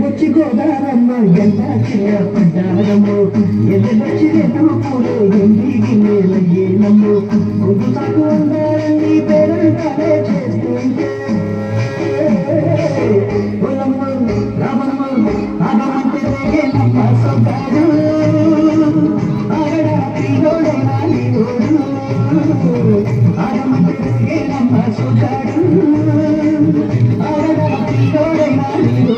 వచ్చి గోదారమ్మ ఎంత పడ్డారమ్మో ఎల్లొచ్చి పూలు ఎండిగి నేలయ్యేనమ్మో గుండు సాగు అందారని పేరంటారే చేస్తుంటే రామమ్మ ఆగమంటే నమ్మ సొంతాడు ఆగడాడిలోడైనా నీడు ఆగమంటే నమ్మ సొంతాడు ఆగడాడిలోడైనా నీడు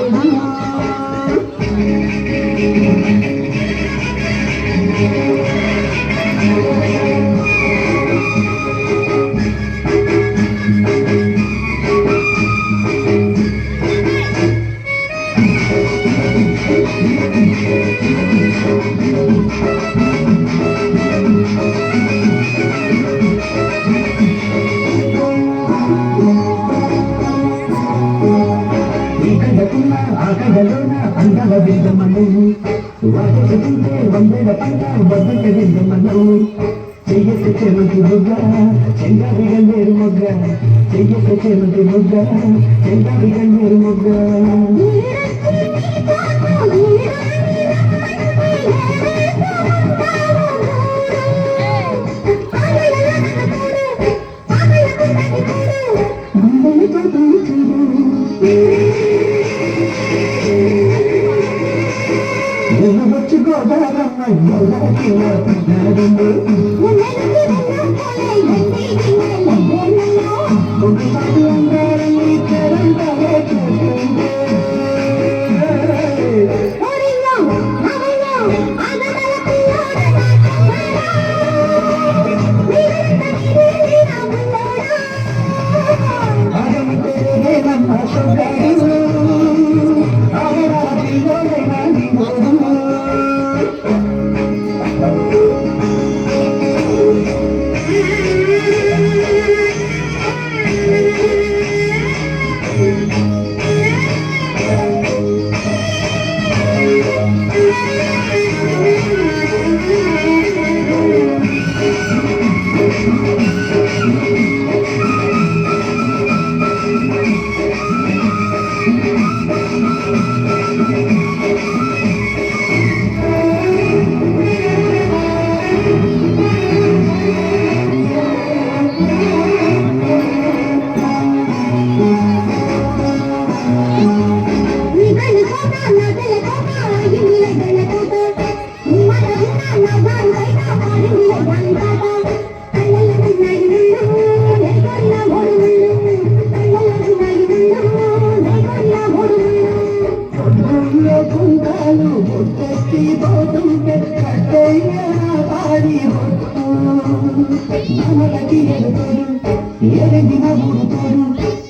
ఆకడలోన అందవ విందమను వాటింటే వందల పంట బద్దక విందమను చెయ్యకు చెమంతి బుగ్గ చెంగావి గంగేరు మొగ్గ చెయ్యకు చెమంతి బుగ్గ చెంగావి గంగేరు మొగ్గ వచ్చి గోదారమ్మ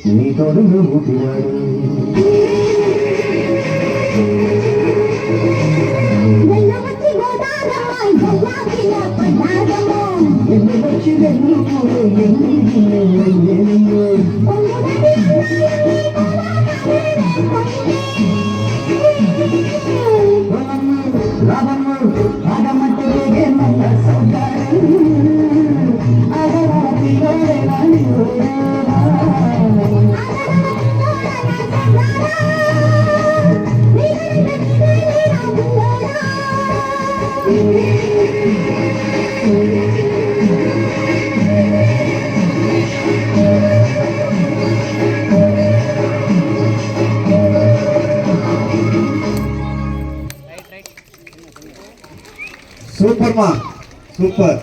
నీ తోడు పుట్టినాడు వచ్చి రామమ్మ ఆగమంటే నమ్మ సొంతాడు సూపర్ మా సూపర్.